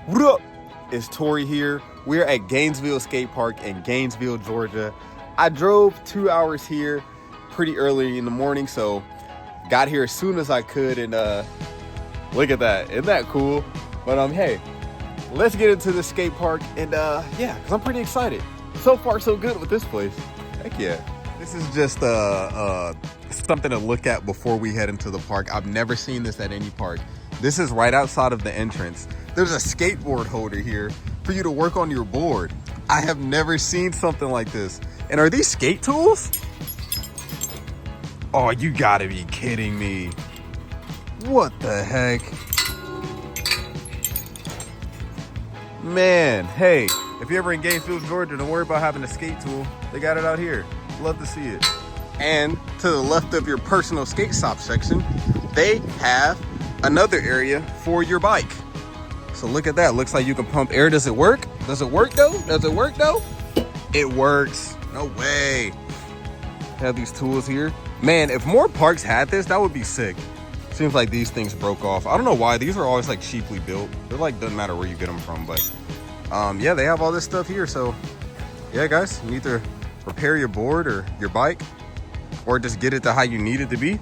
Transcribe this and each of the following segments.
What up? It's Tori here. We're at Gainesville Skatepark in Gainesville, Georgia. I drove 2 hours here pretty early in the morning, so got here as soon as I could, and look at that. Isn't that cool? But hey, let's get into the skate park, and yeah, because I'm pretty excited. So far, so good with this place. Heck yeah. This is just something to look at before we head into the park. I've never seen this at any park. This is right outside of the entrance. There's a skateboard holder here for you to work on your board. I have never seen something like this. And are these skate tools? Oh, you gotta be kidding me. What the heck? Man, hey, if you're ever in Gainesville, Georgia, don't worry about having a skate tool. They got it out here. Love to see it. And to the left of your personal skate shop section, they have another area for your bike. So look at that. Looks like you can pump air. Does it work? Does it work though? Does it work though? It works. No way. Have these tools here. Man, if more parks had this, that would be sick. Seems like these things broke off. I don't know why. These are always like cheaply built. They're like, doesn't matter where you get them from, but yeah, they have all this stuff here. So yeah, guys, you either repair your board or your bike, or just get it to how you need it to be.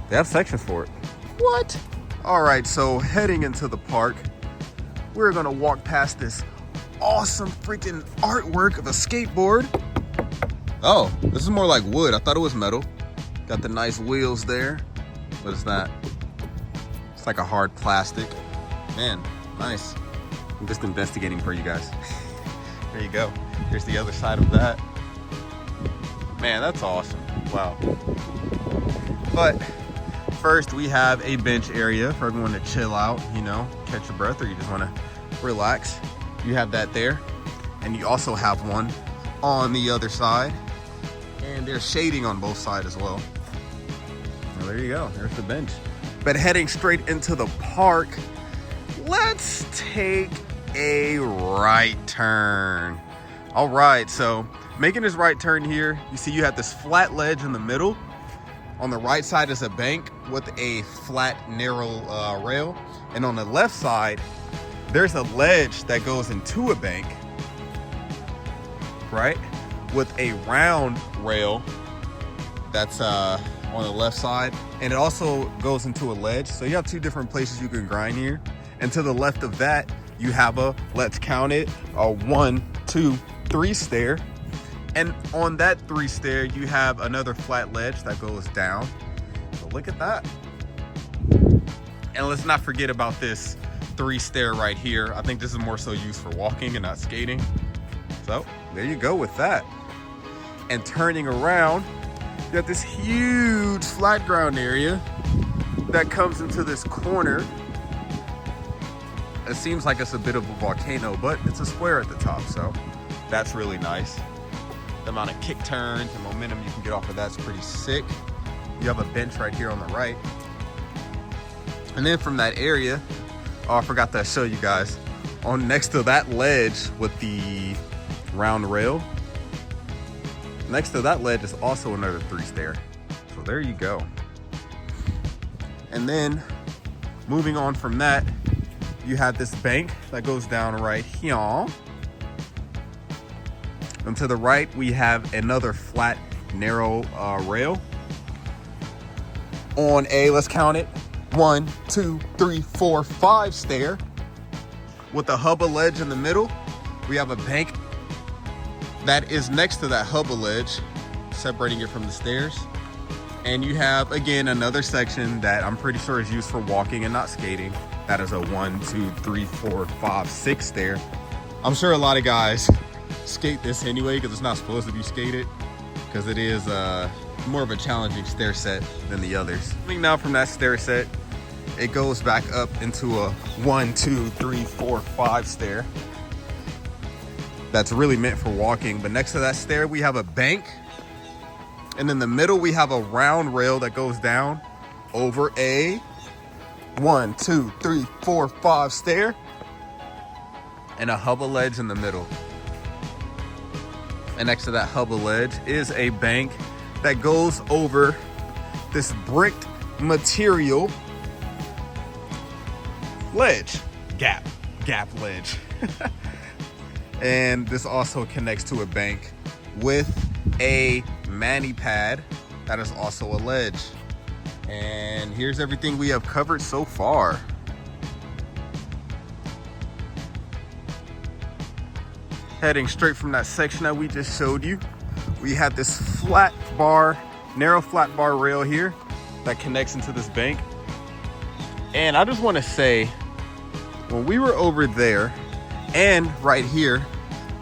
They have sections for it. What? All right, so heading into the park, we're gonna walk past this awesome freaking artwork of a skateboard. Oh, this is more like wood. I thought it was metal. Got the nice wheels there. What is that? It's like a hard plastic. Man, nice. I'm just investigating for you guys. There you go. Here's the other side of that. Man, that's awesome. Wow. But first, we have a bench area for everyone to chill out, you know, catch your breath, or you just want to relax. You have that there. And you also have one on the other side. And there's shading on both sides as well. Well, there you go. There's the bench. But heading straight into the park, let's take a right turn. All right, so making this right turn here, you see you have this flat ledge in the middle. On the right side is a bank with a flat, narrow rail. And on the left side, there's a ledge that goes into a bank, right? With a round rail that's on the left side. And it also goes into a ledge. So you have two different places you can grind here. And to the left of that, you have a, let's count it, a 1, 2, 3 stair. And on that 3 stair, you have another flat ledge that goes down. So look at that. And let's not forget about this 3 stair right here. I think this is more so used for walking and not skating. So there you go with that. And turning around, you got this huge flat ground area that comes into this corner. It seems like it's a bit of a volcano, but it's a square at the top, so that's really nice. The amount of kick turns and momentum you can get off of that's pretty sick. You have a bench right here on the right. And then from that area, oh, I forgot to show you guys, on next to that ledge with the round rail, next to that ledge is also another 3 stair. So there you go. And then moving on from that, you have this bank that goes down right here. And to the right, we have another flat, narrow rail on a, let's count it, 1, 2, 3, 4, 5 stair. With the hubba ledge in the middle, we have a bank that is next to that hubba ledge, separating it from the stairs. And you have, again, another section that I'm pretty sure is used for walking and not skating. That is a 1, 2, 3, 4, 5, 6 stair. I'm sure a lot of guys skate this anyway because it's not supposed to be skated, because it is more of a challenging stair set than the others. Coming now from that stair set, it goes back up into a 1, 2, 3, 4, 5 stair. That's really meant for walking. But next to that stair, we have a bank. And in the middle, we have a round rail that goes down over a 1, 2, 3, 4, 5 stair. And a hubba ledge in the middle. And next to that hubba ledge is a bank that goes over this bricked material ledge gap. gap ledge. And this also connects to a bank with a mani pad that is also a ledge. And here's everything we have covered so far. Heading straight from that section that we just showed you, we have this flat bar, narrow flat bar rail here that connects into this bank. And I just want to say, when we were over there and right here,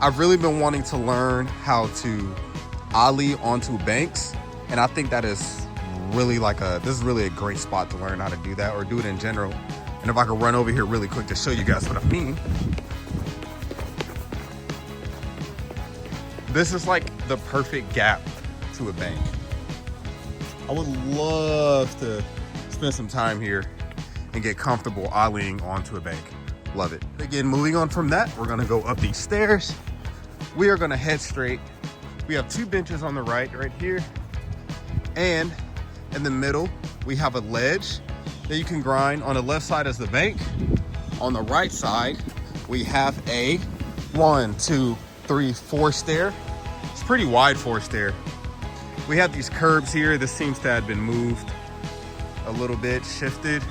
I've really been wanting to learn how to ollie onto banks. And I think that is really this is really a great spot to learn how to do that, or do it in general. And if I could run over here really quick to show you guys what I mean. This is like the perfect gap to a bank. I would love to spend some time here and get comfortable ollieing onto a bank. Love it. Again, moving on from that, we're gonna go up these stairs. We are gonna head straight. We have 2 benches on the right here. And in the middle, we have a ledge that you can grind. On the left side is the bank. On the right side, we have a 1, 2, 3, 4 stair. It's pretty wide 4 stair. We have these curbs here. This seems to have been moved a little bit, shifted.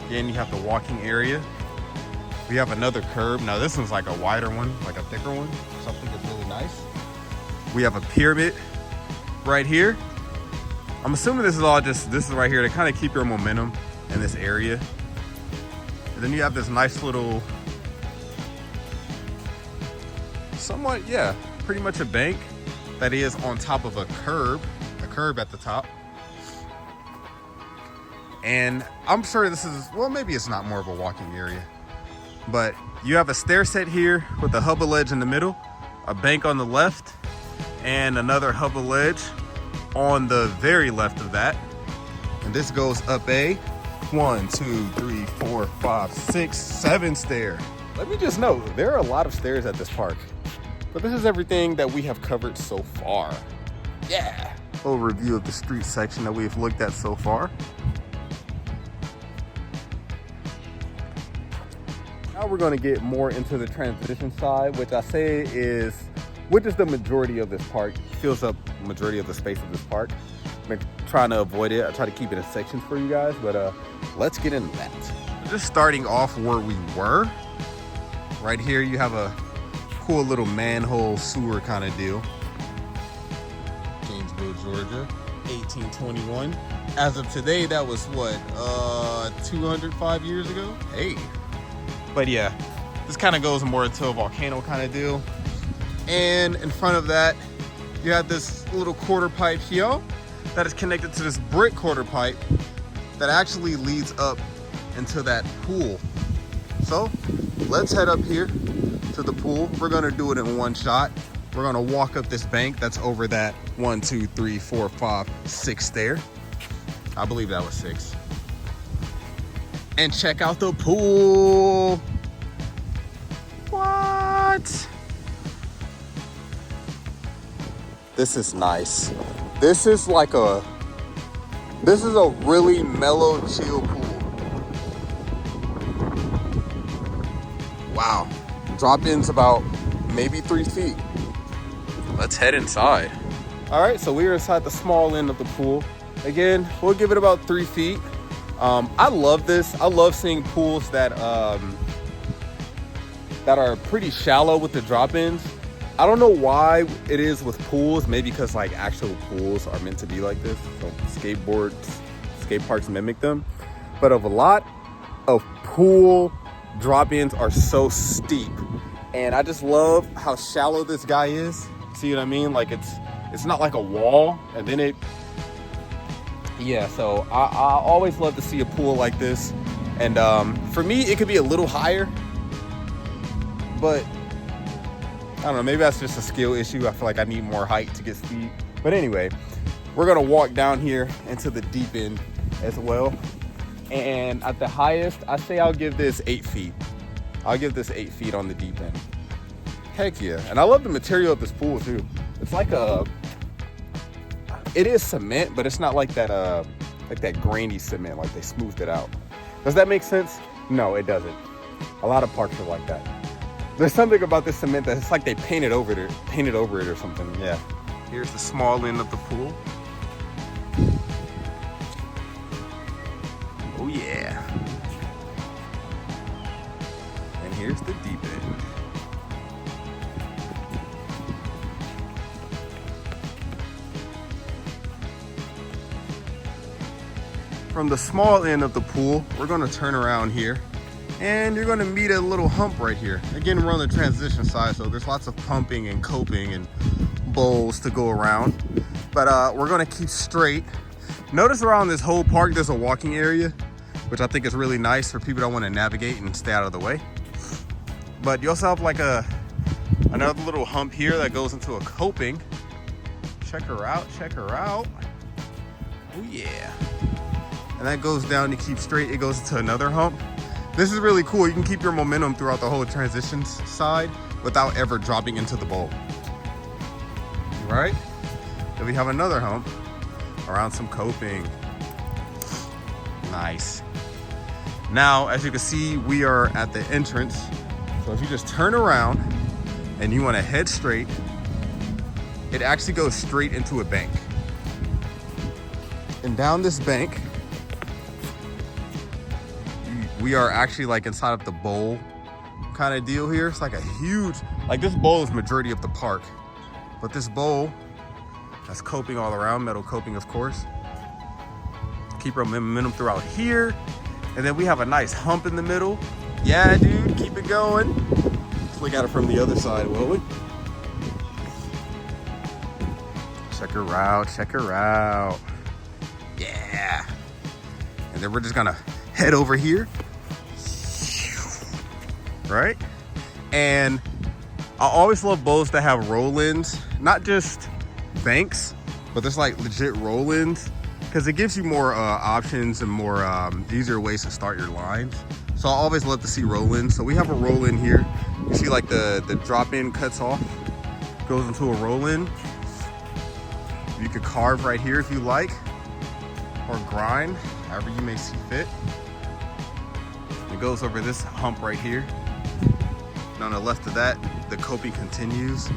Again, you have the walking area. We have another curb. Now this one's like a wider one, like a thicker one. So I think it's really nice. We have a pyramid right here. I'm assuming this is right here to kind of keep your momentum in this area. And then you have this nice little, somewhat, yeah, pretty much a bank that is on top of a curb at the top. And I'm sure this is, well, maybe it's not more of a walking area, but you have a stair set here with a hubba ledge in the middle, a bank on the left, and another hubba ledge on the very left of that. And this goes up a 1, 2, 3, 4, 5, 6, 7 stair. Let me just note, there are a lot of stairs at this park, but this is everything that we have covered so far. Yeah. Overview of the street section that we've looked at so far. Now we're going to get more into the transition side, which is the majority of this park. It fills up the majority of the space of this park. I've been trying to avoid it. I try to keep it in sections for you guys, but let's get into that. Just starting off where we were. Right here, you have a cool little manhole sewer kind of deal. Gainesville, Georgia, 1821. As of today, that was what, 205 years ago? Hey. But yeah, this kind of goes more into a volcano kind of deal. And in front of that, you have this little quarter pipe here that is connected to this brick quarter pipe that actually leads up into that pool. So let's head up here to the pool. We're gonna do it in one shot. We're gonna walk up this bank that's over that 1, 2, 3, 4, 5, 6 stair. I believe that was 6. And check out the pool. What? This is nice. This is a really mellow, chill pool. Wow. Drop-in's about maybe 3 feet. Let's head inside. All right, so we are inside the small end of the pool. Again, we'll give it about 3 feet. I love this. I love seeing pools that are pretty shallow with the drop-ins. I don't know why it is with pools. Maybe because like actual pools are meant to be like this. So skate parks mimic them. But a lot of pool drop-ins are so steep. And I just love how shallow this guy is. See what I mean? Like it's not like a wall and then yeah, so I always love to see a pool like this. And for me, it could be a little higher, but I don't know, maybe that's just a skill issue. I feel like I need more height to get speed. But anyway, we're gonna walk down here into the deep end as well. And at the highest, I say I'll give this 8 feet. I'll give this 8 feet on the deep end. Heck yeah. And I love the material of this pool too. It's like it is cement, but it's not like that grainy cement, like they smoothed it out. Does that make sense? No, it doesn't. A lot of parks are like that. There's something about this cement that it's like they painted over it or something. Yeah. Here's the small end of the pool. Oh yeah. And here's the deep end. From the small end of the pool, we're gonna turn around here and you're gonna meet a little hump right here. Again, we're on the transition side, so there's lots of pumping and coping and bowls to go around. But we're gonna keep straight. Notice around this whole park, there's a walking area, which I think is really nice for people that wanna navigate and stay out of the way. But you also have like another little hump here that goes into a coping. Check her out, check her out. Oh yeah. And that goes down to keep straight. It goes to another hump. This is really cool. You can keep your momentum throughout the whole transitions side without ever dropping into the bowl. Right? Then we have another hump around some coping. Nice. Now, as you can see, we are at the entrance. So if you just turn around and you want to head straight, it actually goes straight into a bank. And down this bank, we are actually like inside of the bowl kind of deal here. It's like a huge, like this bowl is majority of the park, but this bowl has coping all around, metal coping of course. Keep our momentum throughout here. And then we have a nice hump in the middle. Yeah, dude, keep it going. Let's look at it from the other side, will we? Check her out, check her out. Yeah. And then we're just gonna head over here. Right? And I always love bowls that have roll-ins, not just banks, but there's like legit roll-ins, because it gives you more options and more easier ways to start your lines. So I always love to see roll-ins. So we have a roll-in here. You see like the drop-in cuts off, goes into a roll-in. You could carve right here if you like, or grind, however you may see fit. It goes over this hump right here. And on the left of that, the coping continues.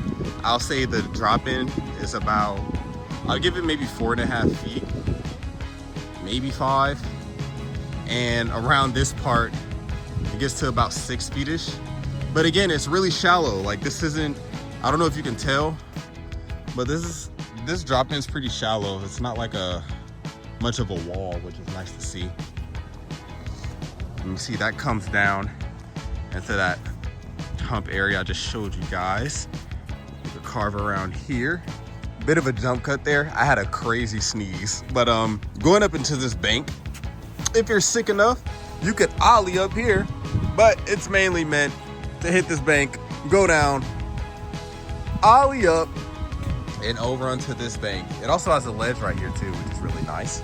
I'll say the drop-in is about, I'll give it maybe 4.5 feet, maybe 5. And around this part, it gets to about 6 feet-ish. But again, it's really shallow. Like this isn't, I don't know if you can tell, but this drop-in is pretty shallow. It's not like much of a wall, which is nice to see. And you see that comes down into that hump area I just showed you guys. You can carve around here. Bit of a jump cut there. I had a crazy sneeze. But going up into this bank, if you're sick enough, you could ollie up here, but it's mainly meant to hit this bank, go down, ollie up, and over onto this bank. It also has a ledge right here too, which is really nice.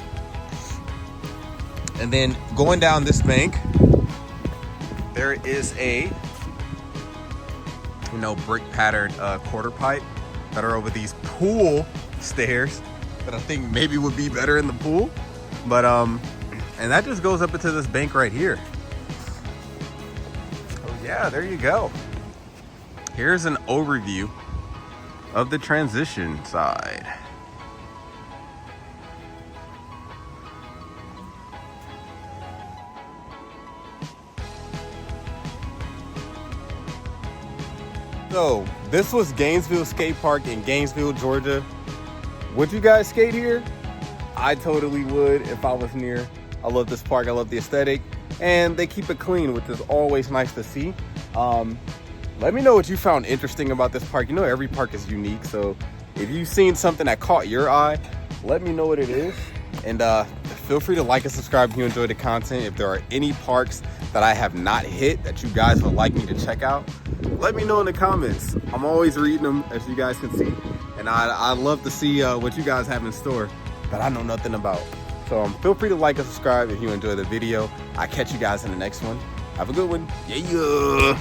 And then going down this bank, there is a brick patterned quarter pipe that are over these pool stairs that I think maybe would be better in the pool. But and that just goes up into this bank right here. Oh yeah, there you go. Here's an overview of the transition side. So this was Gainesville Skate Park in Gainesville, Georgia. Would you guys skate here? I totally would if I was near. I love this park, I love the aesthetic, and they keep it clean, which is always nice to see. Let me know what you found interesting about this park. You know, every park is unique, so if you've seen something that caught your eye, let me know what it is. And feel free to like and subscribe if you enjoy the content. If there are any parks that I have not hit that you guys would like me to check out, let me know in the comments. I'm always reading them, as you guys can see. And I'd love to see what you guys have in store that I know nothing about. So feel free to like and subscribe if you enjoy the video. I'll catch you guys in the next one. Have a good one. Yeah.